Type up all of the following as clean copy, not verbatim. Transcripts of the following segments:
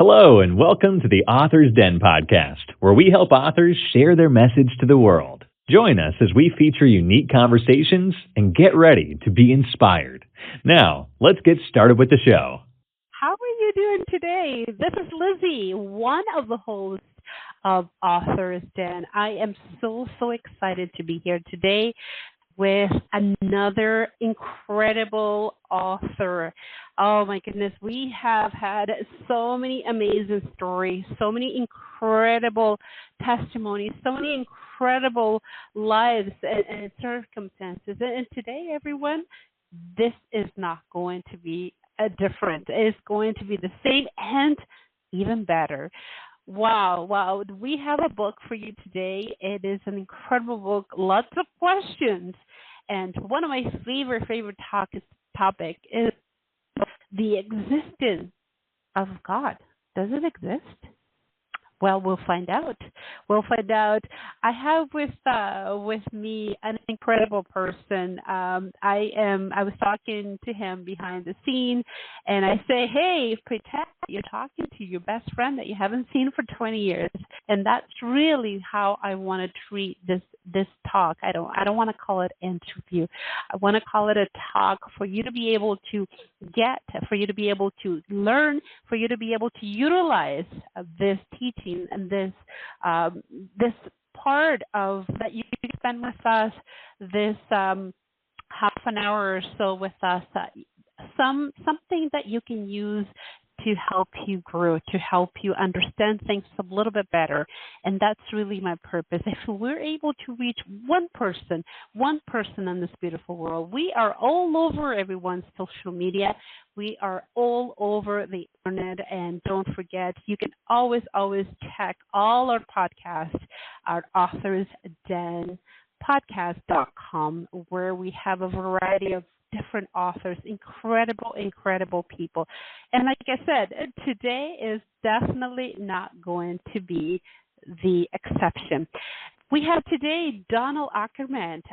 Hello, and welcome to the Author's Den podcast, where we help authors share their message to the world. Join us as we feature unique conversations and get ready to be inspired. Now, let's get started with the show. How are you doing today? This is Lizzie, one of the hosts of Author's Den. I am so excited to be here today with another incredible author. Oh my goodness, we have had so many amazing stories, so many incredible testimonies, so many incredible lives and circumstances. And today, everyone, this is not going to be different. It's going to be the same and even better. Wow. We have a book for you today. It is an incredible book, lots of questions. And one of my favorite topic is the existence of God. Does it exist? Well, we'll find out. I have with me an incredible person. I was talking to him behind the scene, and I say, "Hey, pretend you're talking to your best friend that you haven't seen for 20 years." And that's really how I want to treat this talk. I don't want to call it interview. I want to call it a talk for you to be able to for you to be able to learn, for you to be able to utilize this teaching and this part of that you can spend with us, this half an hour or so with us, something that you can use to help you grow, to help you understand things a little bit better. And that's really my purpose. If we're able to reach one person in this beautiful world, we are all over everyone's social media. We are all over the internet. And don't forget, you can always check all our podcasts at Authors Den podcast.com, where we have a variety of different authors, incredible people. And like I said, today is definitely not going to be the exception. We have today Donald Ackerman.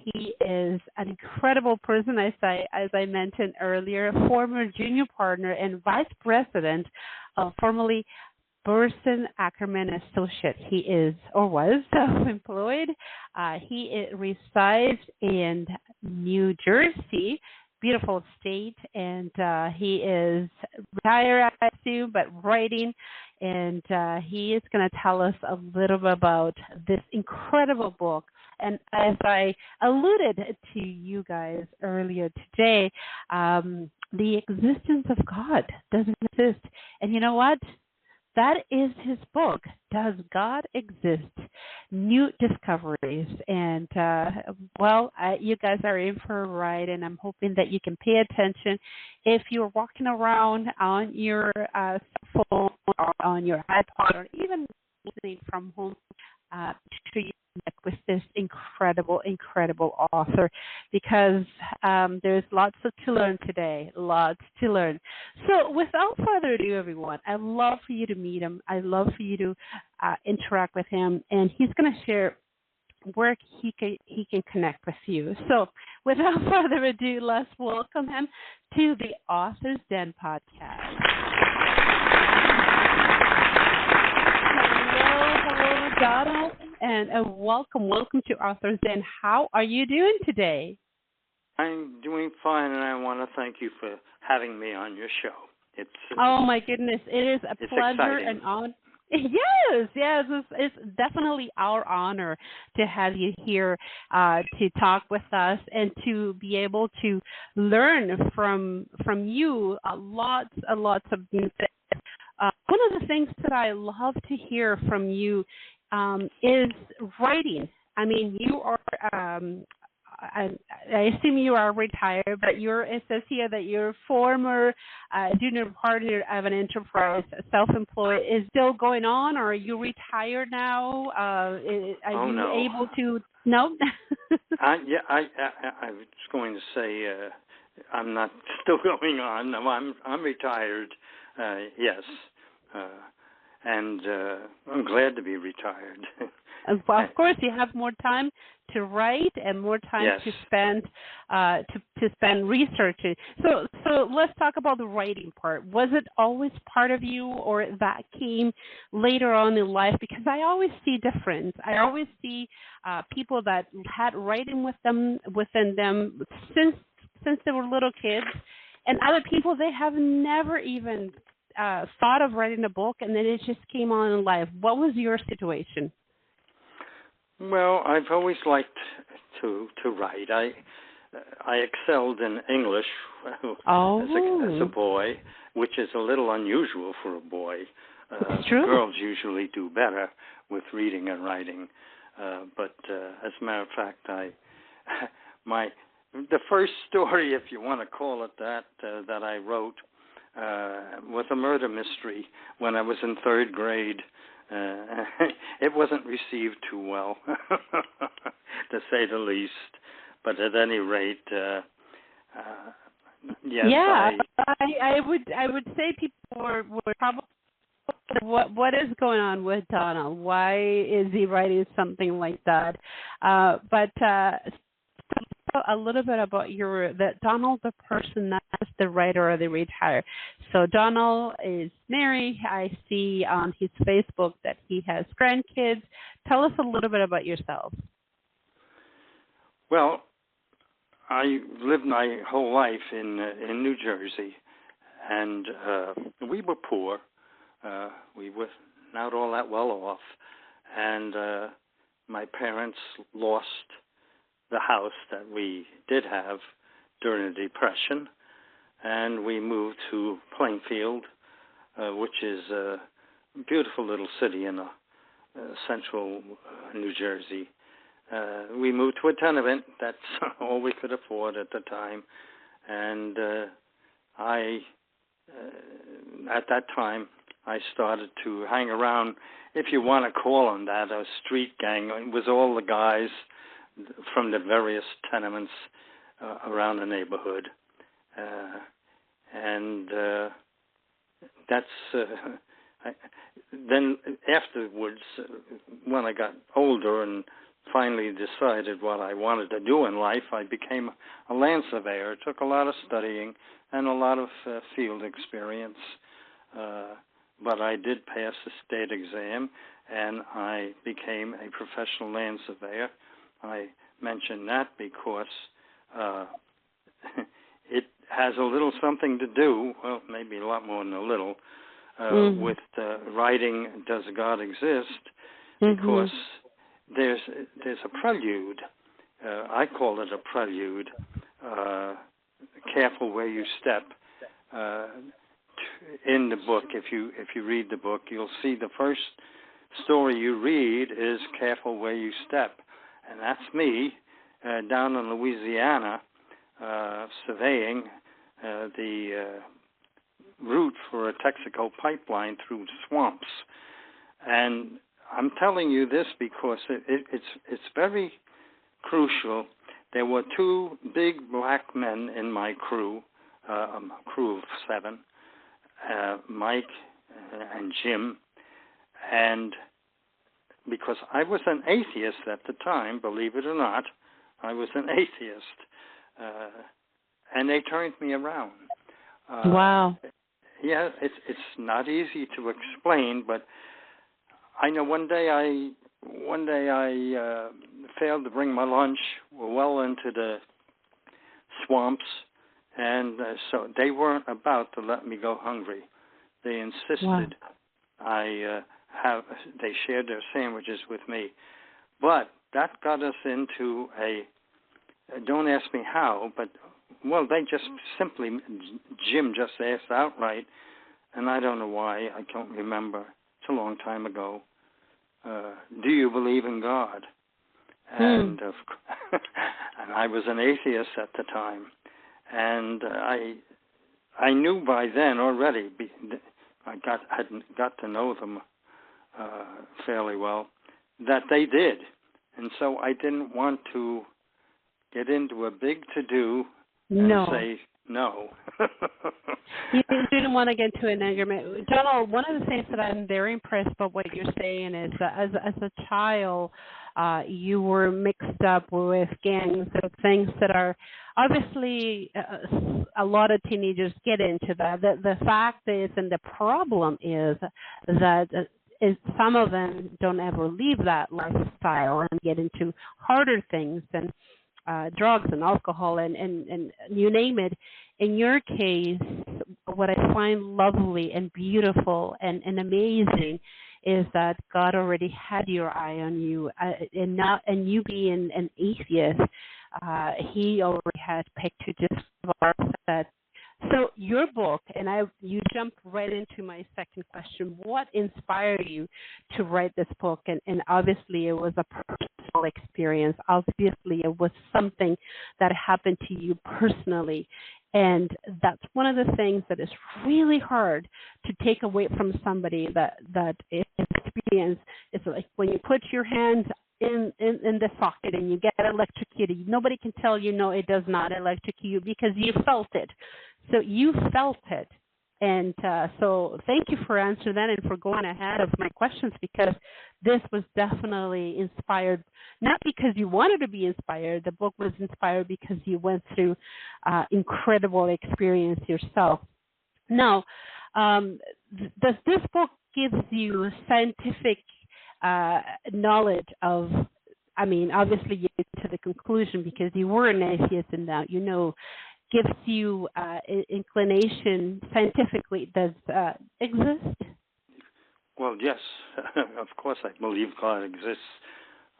He is an incredible person, as I mentioned earlier, former junior partner and vice president of formerly Burson Ackerman Associate. He is or was self-employed. He resides in New Jersey, beautiful state, and he is retired, I assume, but writing. And he is going to tell us a little bit about this incredible book. And as I alluded to you guys earlier today, the existence of God doesn't exist. And you know what? That is his book, Does God Exist? New Discoveries. And, you guys are in for a ride, and I'm hoping that you can pay attention. If you're walking around on your phone or on your iPod or even listening from home, make sure you connect with this incredible author, because there's lots to learn today, lots to learn. So without further ado, everyone, I'd love for you to meet him. I'd love for you to interact with him, and he's going to share where he can connect with you. So without further ado, let's welcome him to the Author's Den podcast. Hello, Donald, and welcome to Author's Den. How are you doing today? I'm doing fine, and I want to thank you for having me on your show. Oh my goodness, it is a pleasure exciting. and honor. Yes, it's definitely our honor to have you here to talk with us and to be able to learn from you lots of new things. One of the things that I love to hear from you is writing. I mean, you are, I assume you are retired, but it says here that you're former junior partner of an enterprise, self-employed. Is still going on, or are you retired now? Are you able to? No? I was going to say I'm not still going on. No, I'm retired. Yes. And I'm glad to be retired. Well, of course, you have more time to write and more time Yes. to spend to spend researching. So let's talk about the writing part. Was it always part of you, or that came later on in life? Because I always see difference. I always see people that had writing within them since they were little kids, and other people, they have never even thought of writing a book, and then it just came on in life. What was your situation? Well, I've always liked to write. I excelled in English as a boy, which is a little unusual for a boy. It's true. Girls usually do better with reading and writing. But as a matter of fact, the first story, if you want to call it that I wrote was a murder mystery when I was in third grade. It wasn't received too well, to say the least. But at any rate, yes. Yeah, I would say people were probably, what is going on with Donald? Why is he writing something like that? But a little bit about Donald, the person, not just the writer or the retired. So Donald is married. I see on his Facebook that he has grandkids. Tell us a little bit about yourself. Well, I lived my whole life in New Jersey, and we were poor. We were not all that well off, and my parents lost the house that we did have during the Depression, and we moved to Plainfield, which is a beautiful little city in central New Jersey. We moved to a tenement. That's all we could afford at the time, and at that time, I started to hang around, if you want to call them that, a street gang. It was all the guys from the various tenements around the neighborhood. Then afterwards, when I got older and finally decided what I wanted to do in life, I became a land surveyor. It took a lot of studying and a lot of field experience. But I did pass the state exam, and I became a professional land surveyor. I mention that because it has a little something to do, well, maybe a lot more than a little, with writing Does God Exist? Because there's a prelude. I call it a prelude. Careful where you step. In the book, if you read the book, you'll see the first story you read is Careful Where You Step. And that's me down in Louisiana surveying the route for a Texaco pipeline through swamps. And I'm telling you this because it's very crucial. There were two big black men in my crew, a crew of 7, Mike and Jim, and because I was an atheist at the time, believe it or not, I was an atheist, and they turned me around. Wow. Yeah, it's not easy to explain, but I know one day I failed to bring my lunch. We're well into the swamps, and so they weren't about to let me go hungry. They insisted they shared their sandwiches with me. But that got us into don't ask me how, but, well, they just simply, Jim just asked outright, and I don't know why, I can't remember, it's a long time ago, do you believe in God? And and I was an atheist at the time, and I knew by then already, I had got to know them fairly well, that they did. And so I didn't want to get into a big to-do and say, no. You didn't want to get into an argument. Donald, one of the things that I'm very impressed by what you're saying is that as a child, you were mixed up with gangs of things that are obviously a lot of teenagers get into that. The fact is, and the problem is that some of them don't ever leave that lifestyle and get into harder things and drugs and alcohol and you name it. In your case, what I find lovely and beautiful and amazing is that God already had your eye on you, and you being an atheist, He already had picked you just that. So your book, and you jumped right into my second question. What inspired you to write this book? And obviously it was a personal experience. Obviously it was something that happened to you personally. And that's one of the things that is really hard to take away from somebody that experience. It's like when you put your hands in the socket and you get electrocuted, nobody can tell you, no, it does not electrocute you because you felt it. So you felt it. And so thank you for answering that and for going ahead of my questions, because this was definitely inspired, not because you wanted to be inspired. The book was inspired because you went through incredible experience yourself. Now, does this book give you scientific knowledge of, I mean, obviously you get to the conclusion because you were an atheist and now you know, gives you inclination scientifically does exist? Well, yes, of course I believe God exists,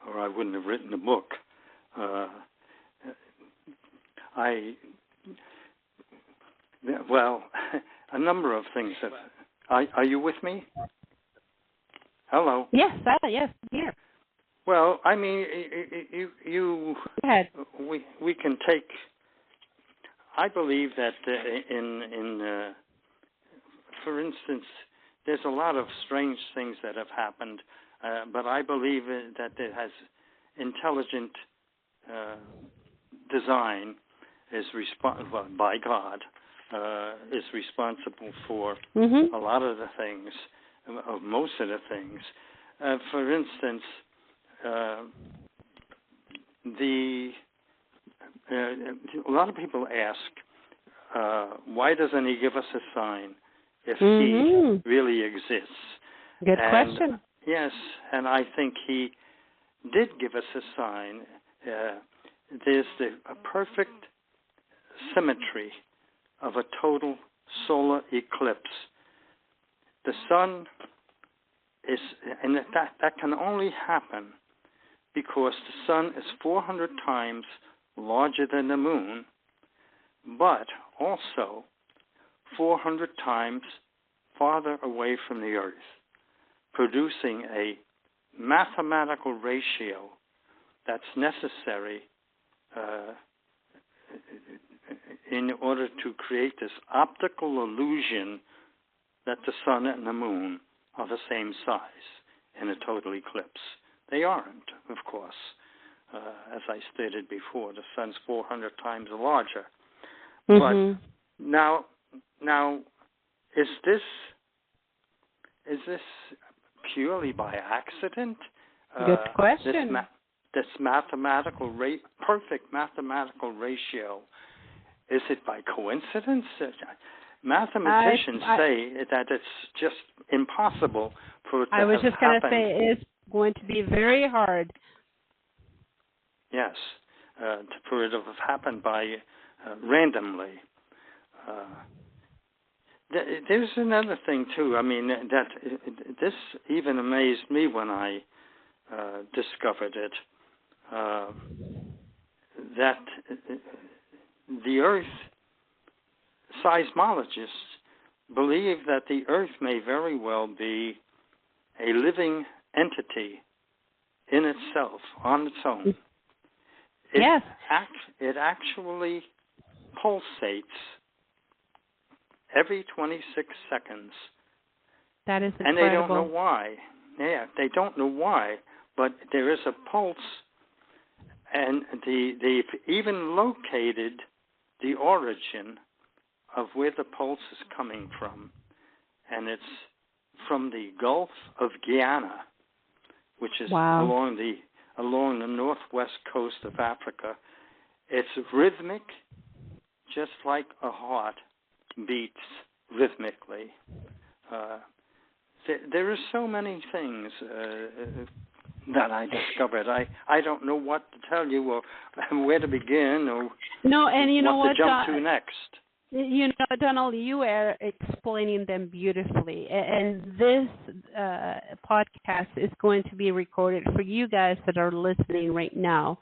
or I wouldn't have written the book. A number of things. Are you with me? Hello? Yes, yes, here. Well, I mean, you Go ahead. We can take. I believe that for instance, there's a lot of strange things that have happened, but I believe that it has intelligent design by God is responsible for a lot of the things, of most of the things. For instance, a lot of people ask, why doesn't He give us a sign if He really exists? Good question. Yes, and I think He did give us a sign. There's a perfect symmetry of a total solar eclipse. The sun is, and that can only happen because the sun is 400 times larger than the moon, but also 400 times farther away from the earth, producing a mathematical ratio that's necessary in order to create this optical illusion that the sun and the moon are the same size in a total eclipse. They aren't, of course. As I stated before, the sun's 400 times larger. But now, is this purely by accident? Good question. This mathematical perfect mathematical ratio, is it by coincidence? Mathematicians say that it's just impossible for it to have happened. I was just going to say it's going to be very hard. Yes, for it to have happened by randomly. There's another thing too. I mean, that this even amazed me when I discovered it. That the Earth, seismologists believe that the Earth may very well be a living entity in itself, on its own. Yes. It actually pulsates every 26 seconds. That is incredible. And they don't know why. Yeah, they don't know why, but there is a pulse, and they've even located the origin of where the pulse is coming from, and it's from the Gulf of Guiana, which is along the northwest coast of Africa. It's rhythmic, just like a heart beats rhythmically. There are so many things that I discovered. I don't know what to tell you or where to begin or what to jump to next. You know, Donald, you are explaining them beautifully. And this podcast is going to be recorded for you guys that are listening right now.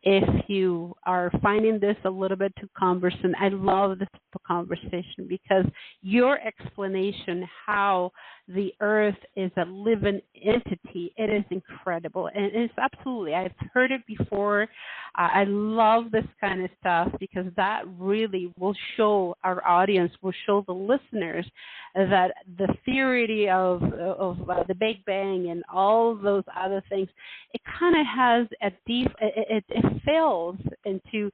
If you are finding this a little bit too cumbersome, I love this conversation because your explanation how the Earth is a living entity, it is incredible. And it's absolutely, I've heard it before. I love this kind of stuff because that really will show our audience, will show the listeners that the theory of the Big Bang and all those other things, it kind of has a deep, it fails into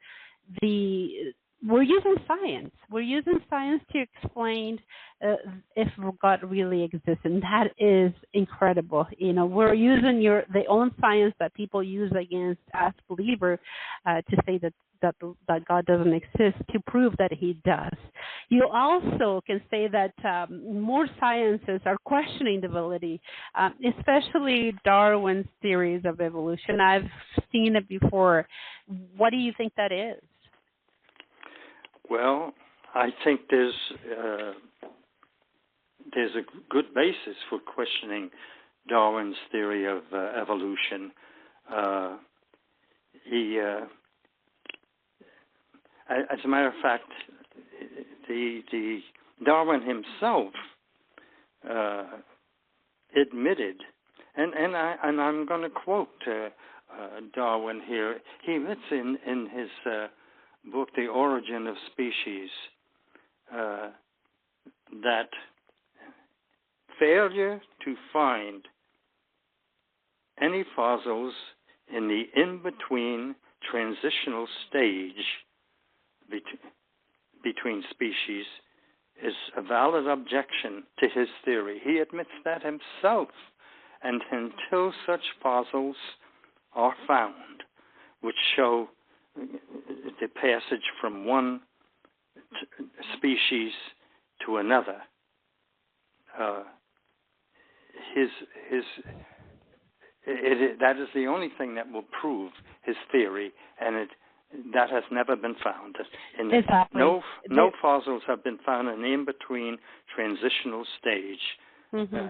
we're using science. We're using science to explain if God really exists, and that is incredible. You know, we're using the own science that people use against us believers to say that God doesn't exist, to prove that He does. You also can say that more sciences are questioning the validity, especially Darwin's theories of evolution. I've seen it before. What do you think that is? Well, I think there's a good basis for questioning Darwin's theory of evolution. As a matter of fact, the Darwin himself admitted, and I'm going to quote Darwin here. He admits in his book, The Origin of Species, that failure to find any fossils in the in-between transitional stage between species is a valid objection to his theory. He admits that himself. And until such fossils are found, which show the passage from one species to another, that is the only thing that will prove his theory, and that has never been found. Exactly. No fossils have been found in the in-between transitional stage. Mm-hmm.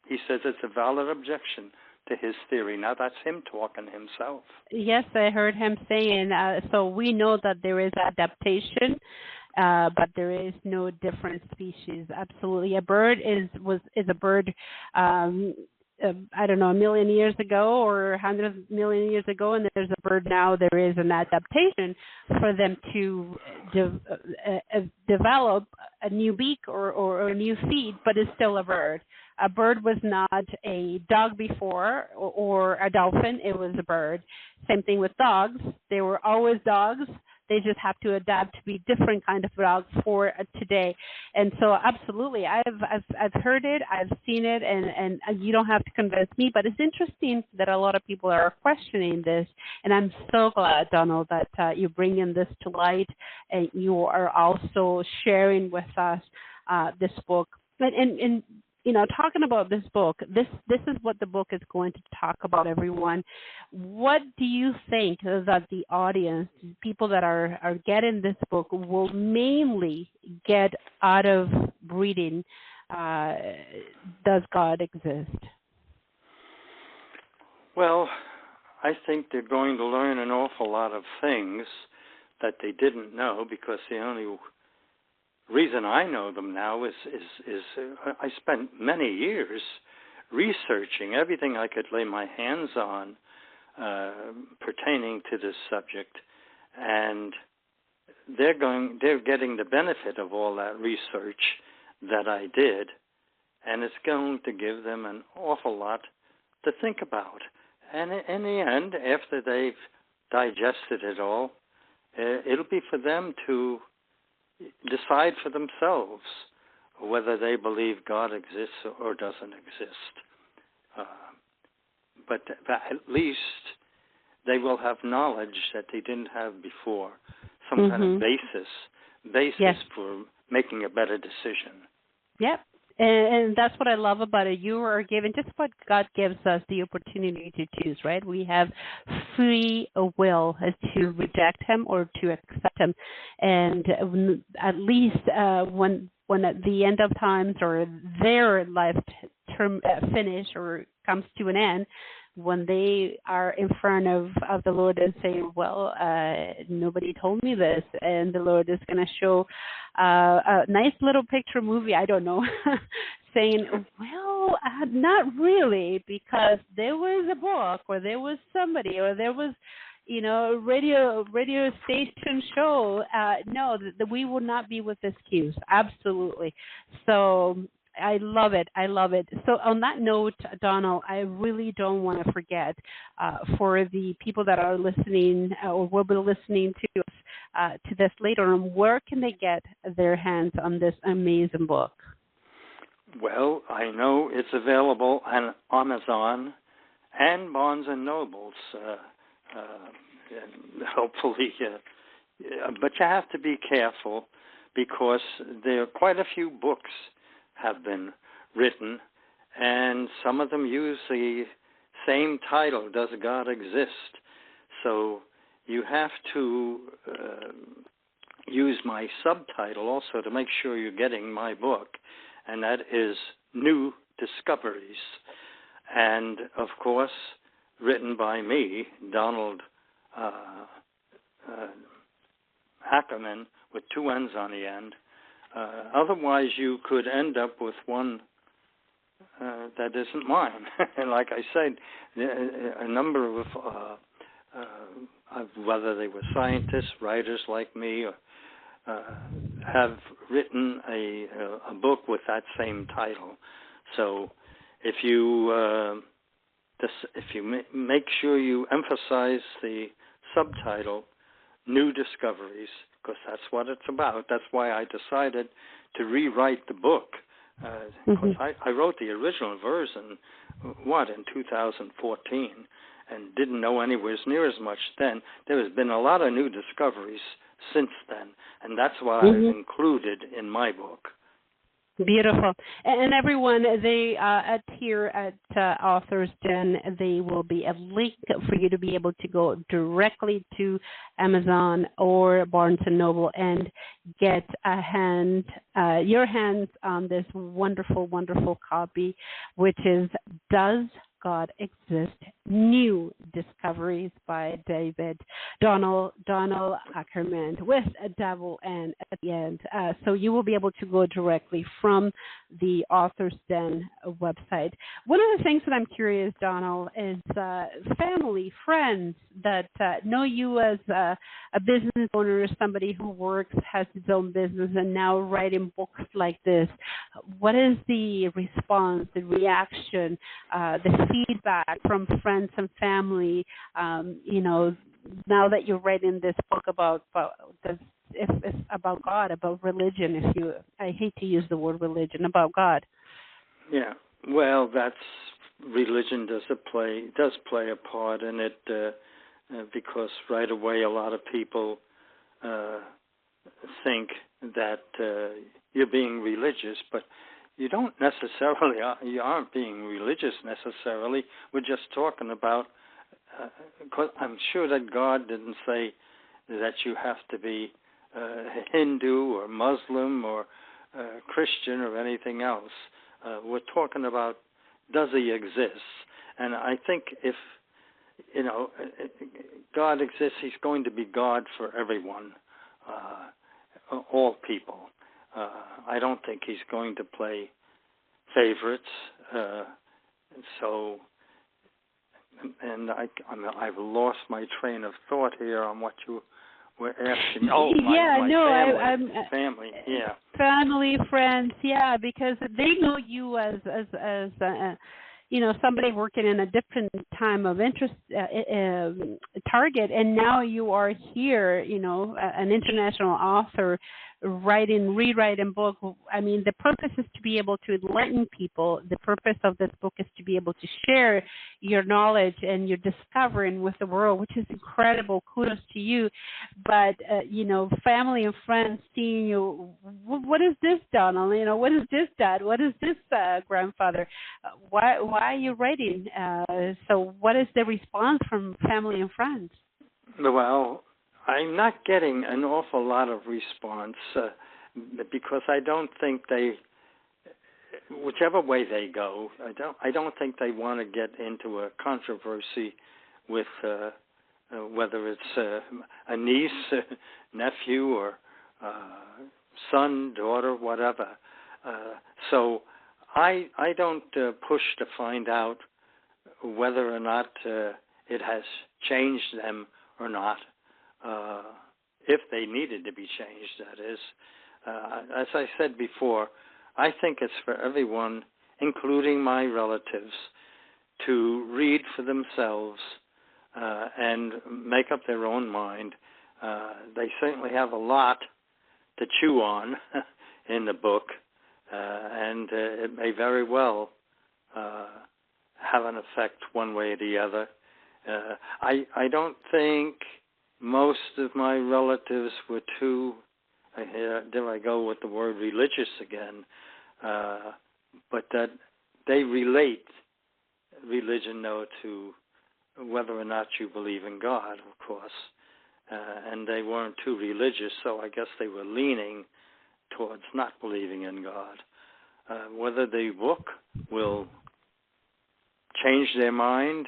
He says it's a valid objection to his theory. Now that's him talking himself. Yes, I heard him saying, so we know that there is adaptation, but there is no different species. Absolutely. A bird is a bird, I don't know, 1 million years ago or 100 million years ago, and there's a bird now. There is an adaptation for them to develop a new beak or a new feet, but it's still a bird. A bird was not a dog before or a dolphin. It was a bird. Same thing with dogs. They were always dogs. They just have to adapt to be different kind of dogs for today. And so absolutely, I've heard it, I've seen it, and you don't have to convince me, but it's interesting that a lot of people are questioning this. And I'm so glad, Donald, that you're bringing this to light, and you are also sharing with us this book. And you know, talking about this book, this is what the book is going to talk about, everyone. What do you think that the audience, people that are getting this book, will mainly get out of reading Does God Exist? Well, I think they're going to learn an awful lot of things that they didn't know, because the only reason I know them now is I spent many years researching everything I could lay my hands on pertaining to this subject, and they're getting the benefit of all that research that I did, and it's going to give them an awful lot to think about. And in the end, after they've digested it all, it'll be for them to decide for themselves whether they believe God exists or doesn't exist. But at least they will have knowledge that they didn't have before, some kind of basis for making a better decision. Yep. And that's what I love about it. You are given just what God gives us, the opportunity to choose, right? We have free will as to reject him or to accept him. And at least when at the end of times or their life term finish or comes to an end, when they are in front of the Lord and say, well, nobody told me this, and the Lord is going to show a nice little picture movie, I don't know, saying, well, not really, because there was a book or there was somebody or there was, radio station show. No, we will not be with excuse. Absolutely. So I love it. So on that note, Donald, I really don't want to forget for the people that are listening or will be listening to us to this later on, where can they get their hands on this amazing book? Well, I know it's available on Amazon and Barnes and Nobles, hopefully. But you have to be careful because there are quite a few books have been written, and some of them use the same title, Does God Exist? So you have to use my subtitle also to make sure you're getting my book, and that is New Discoveries. And, of course, written by me, Donald Ackerman, with two N's on the end. Otherwise, you could end up with one that isn't mine. And like I said, a number of, whether they were scientists, writers like me, or, have written a book with that same title. So if you make sure you emphasize the subtitle, New Discoveries, because that's what it's about. That's why I decided to rewrite the book. Because I wrote the original version, in 2014, and didn't know anywhere near as much then. There has been a lot of new discoveries since then, and that's what I've included in my book. Beautiful. And everyone, they here at Authors Den, they will be a link for you to be able to go directly to Amazon or Barnes & Noble and get your hands on this wonderful, wonderful copy, which is Does God Exist? New Discoveries by Donald Ackerman with a double N at the end. So you will be able to go directly from the Authors Den website. One of the things that I'm curious, Donald, is family, friends that know you as a business owner, somebody who works, has his own business, and now writing books like this. What is the response, the reaction, the feedback from friends and family, now that you're writing this book about God, about religion, I hate to use the word religion, about God. Yeah, well, religion does play a part in it, because right away a lot of people think that you're being religious, but you aren't being religious necessarily. We're just talking about, because I'm sure that God didn't say that you have to be Hindu or Muslim or Christian or anything else. We're talking about, does he exist? And I think if, God exists, he's going to be God for everyone, all people. I don't think he's going to play favorites. I've lost my train of thought here on what you were asking. Oh, family. Yeah, family, friends. Yeah, because they know you as somebody working in a different time of interest target, and now you are here, an international author rewriting book. I mean, the purpose is to be able to enlighten people. The purpose of this book is to be able to share your knowledge and your discovering with the world, which is incredible. Kudos to you. But, family and friends seeing you, what is this, Donald? What is this, Dad? What is this, grandfather? Why are you writing? So what is the response from family and friends? Well, I'm not getting an awful lot of response because I don't think whichever way they go, I don't think they want to get into a controversy with whether it's a niece, nephew, or son, daughter, whatever. So I don't push to find out whether or not it has changed them or not. If they needed to be changed, that is. As I said before, I think it's for everyone, including my relatives, to read for themselves and make up their own mind. They certainly have a lot to chew on in the book, and it may very well have an effect one way or the other. I don't think most of my relatives were too, there I go with the word religious again, but that they relate religion, though, to whether or not you believe in God, of course. And they weren't too religious, so I guess they were leaning towards not believing in God. Whether the book will change their mind,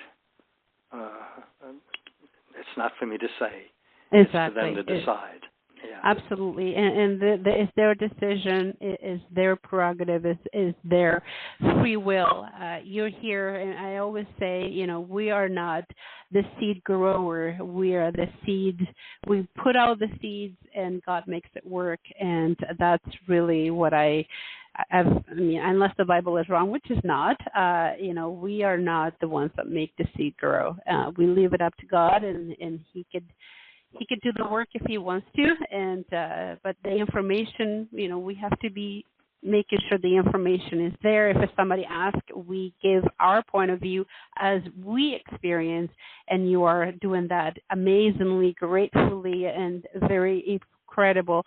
it's not for me to say. Exactly. It's for them to decide. Yeah. Absolutely, and it's their decision, is their prerogative, is their free will. You're here, and I always say, we are not the seed grower. We are the seed. We put out the seeds, and God makes it work, and that's really what unless the Bible is wrong, which is not, we are not the ones that make the seed grow. We leave it up to God, and He could do the work if He wants to, and but the information, we have to be making sure the information is there. If somebody asks, we give our point of view as we experience, and you are doing that amazingly, gratefully, and very incredible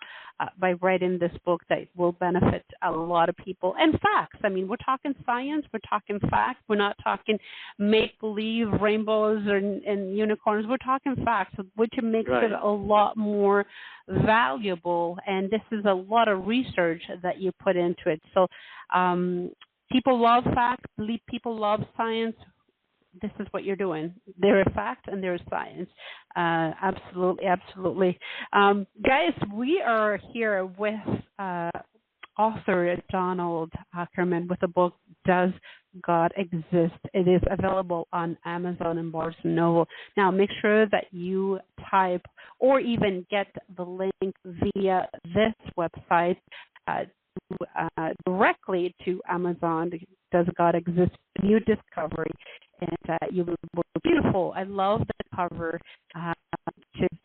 by writing this book that will benefit a lot of people. And facts. I mean, we're talking science, we're talking facts, we're not talking make-believe rainbows and unicorns. We're talking facts, which makes it a lot more valuable. And this is a lot of research that you put into it. So people love facts, people love science. This is what you're doing. There is fact and there is science. Absolutely, absolutely. Guys, we are here with author Donald Ackerman with the book, Does God Exist? It is available on Amazon and Barnes & Noble. Now, make sure that you type or even get the link via this website directly to Amazon. Does God Exist? New Discovery. And you will be beautiful. I love the cover, which is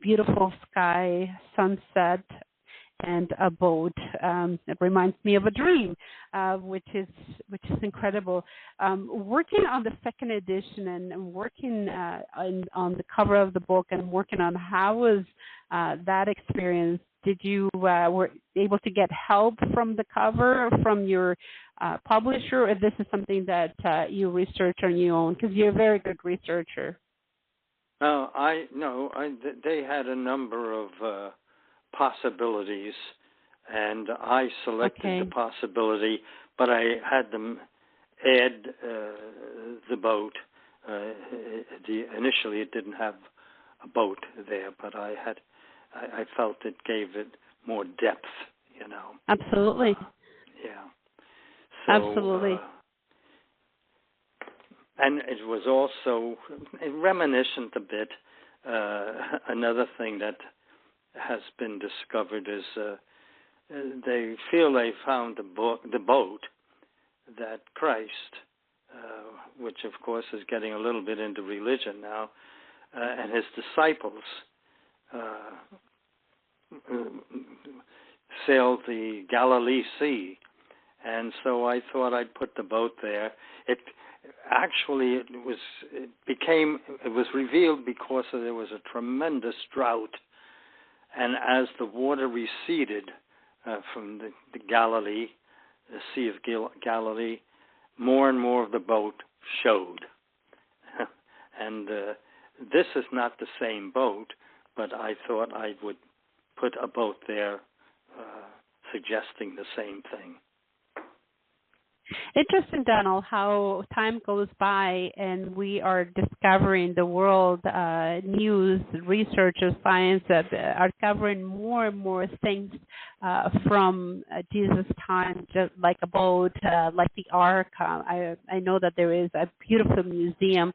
beautiful sky, sunset, and a boat. It reminds me of a dream, which is incredible. Working on the second edition and working on the cover of the book and working on how was that experience. Did you were able to get help from the cover, from your publisher, or this is something that you research on your own? Because you're a very good researcher. They had a number of possibilities, and I selected the possibility, but I had them add the boat. Initially, it didn't have a boat there, but I felt it gave it more depth, Absolutely. Yeah. So, absolutely. And it was also reminiscent a bit. Another thing that has been discovered is they feel they found the boat that Christ, which of course is getting a little bit into religion now, and his disciples sailed the Galilee Sea, and so I thought I'd put the boat there. It was revealed because there was a tremendous drought, and as the water receded from the Galilee, the Sea of Galilee, more and more of the boat showed. And this is not the same boat, but I thought I would put a boat there suggesting the same thing. Interesting, Donald, how time goes by and we are discovering the world, news, researchers, science that are covering more and more things from Jesus' time, just like a boat, like the Ark. I know that there is a beautiful museum,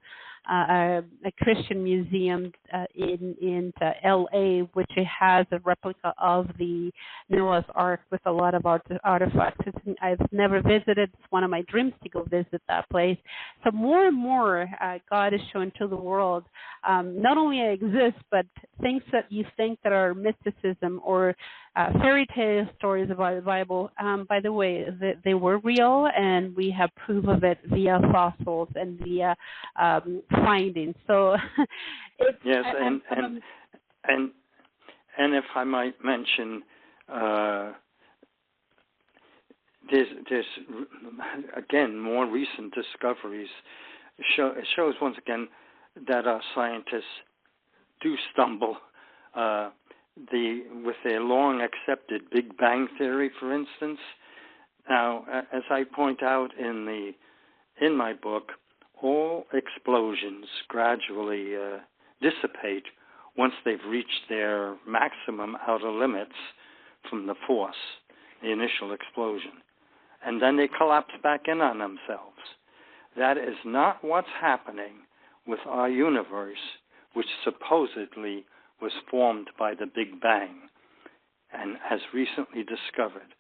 a Christian museum in L.A., which has a replica of the Noah's Ark with a lot of artifacts. I've never visited. It's one of my dreams to go visit that place. So more and more, God is showing to the world not only exist, but things that you think that are mysticism or fairy tale stories about the Bible. By the way, they were real, and we have proof of it via fossils and via findings. So, yes, and if I might mention, there's again more recent discoveries shows once again that our scientists do stumble. With their long accepted Big Bang theory, for instance. Now, as I point out in my book, all explosions gradually dissipate once they've reached their maximum outer limits from the force, the initial explosion. And then they collapse back in on themselves. That is not what's happening with our universe, which supposedly was formed by the Big Bang and has recently discovered.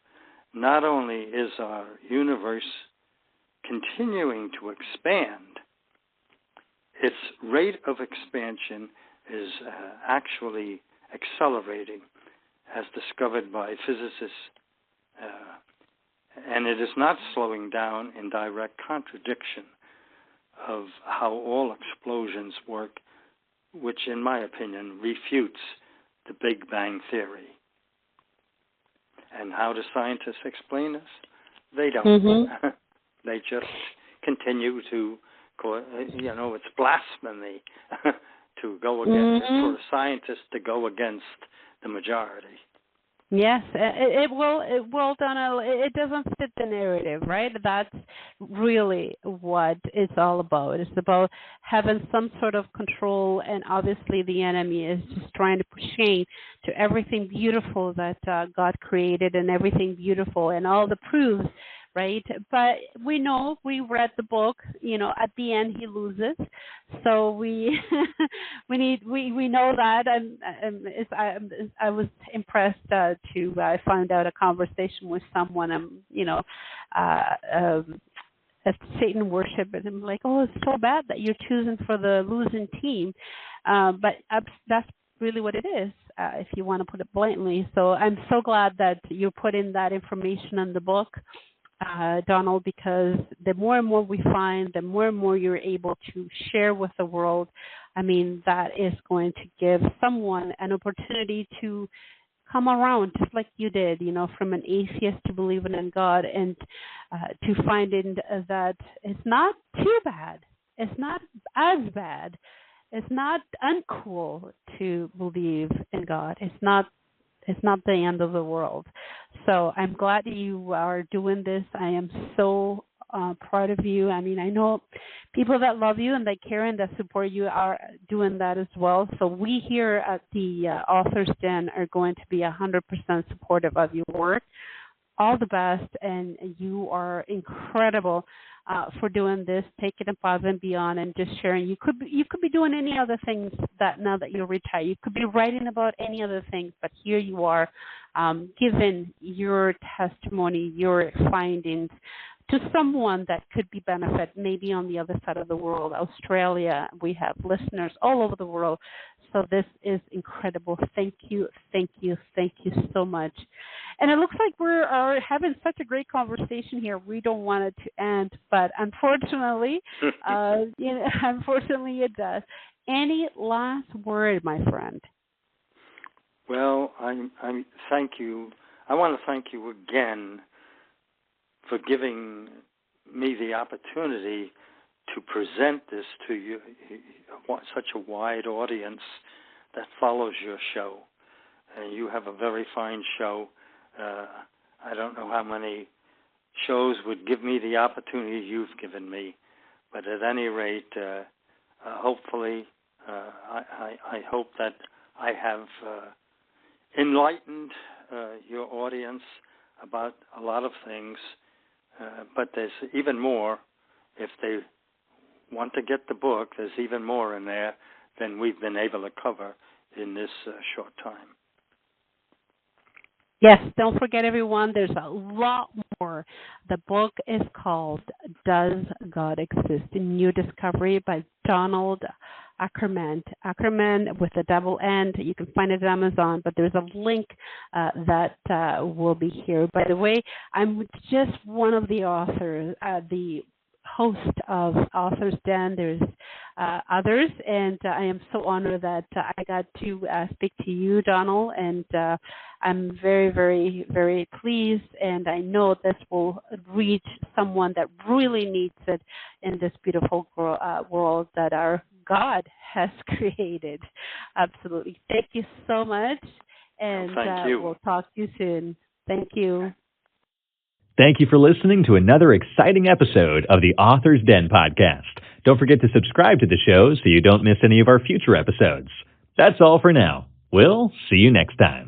Not only is our universe continuing to expand, its rate of expansion is actually accelerating, as discovered by physicists, and it is not slowing down in direct contradiction of how all explosions work, which, in my opinion, refutes the Big Bang theory. And how do scientists explain this? They don't. Mm-hmm. They just continue to, it's blasphemy to go against, for a scientist to go against the majority. Yes, it will, Donald. It doesn't fit the narrative, right? That's really what it's all about. It's about having some sort of control, and obviously the enemy is just trying to put shame to everything beautiful that God created and everything beautiful and all the proofs, right? But we know, we read the book, at the end he loses. So we know that, and I was impressed to find out a conversation with someone, a Satan worship, and I'm like, oh, it's so bad that you're choosing for the losing team, but that's really what it is, if you want to put it bluntly. So I'm so glad that you're putting that information in the book, Donald, because the more and more we find, the more and more you're able to share with the world. I mean, that is going to give someone an opportunity to come around, just like you did, from an atheist to believing in God, and to finding that it's not too bad. It's not as bad. It's not uncool to believe in God. It's not the end of the world. So I'm glad that you are doing this. I am so proud of you. I mean, I know people that love you and that care and that support you are doing that as well. So we here at the Authors Den are going to be 100% supportive of your work. All the best, and you are incredible for doing this, taking it above and beyond, and just sharing. You could be doing any other things that now that you're retired. You could be writing about any other things, but here you are, giving your testimony, your findings to someone that could be benefit, maybe on the other side of the world, Australia. We have listeners all over the world. So this is incredible. Thank you so much. And it looks like we're having such a great conversation here. We don't want it to end, but unfortunately, unfortunately it does. Any last word, my friend? Well, I thank you. I want to thank you again for giving me the opportunity to present this to you, such a wide audience that follows your show. And you have a very fine show. I don't know how many shows would give me the opportunity you've given me, but at any rate, hopefully, I hope that I have enlightened your audience about a lot of things, but there's even more. If they want to get the book, there's even more in there than we've been able to cover in this short time. Yes, don't forget, everyone, there's a lot more. The book is called Does God Exist? A New Discovery by Donald Ackerman. Ackerman with a double N. You can find it at Amazon, but there's a link that will be here. By the way, I'm just one of the authors, the host of Authors Den. There's others, and I am so honored that I got to speak to you, Donald, and I'm very, very, very pleased, and I know this will reach someone that really needs it in this beautiful world that our God has created. Absolutely. Thank you so much, and thank you. We'll talk to you soon. Thank you. Thank you for listening to another exciting episode of the Authors Den podcast. Don't forget to subscribe to the show so you don't miss any of our future episodes. That's all for now. We'll see you next time.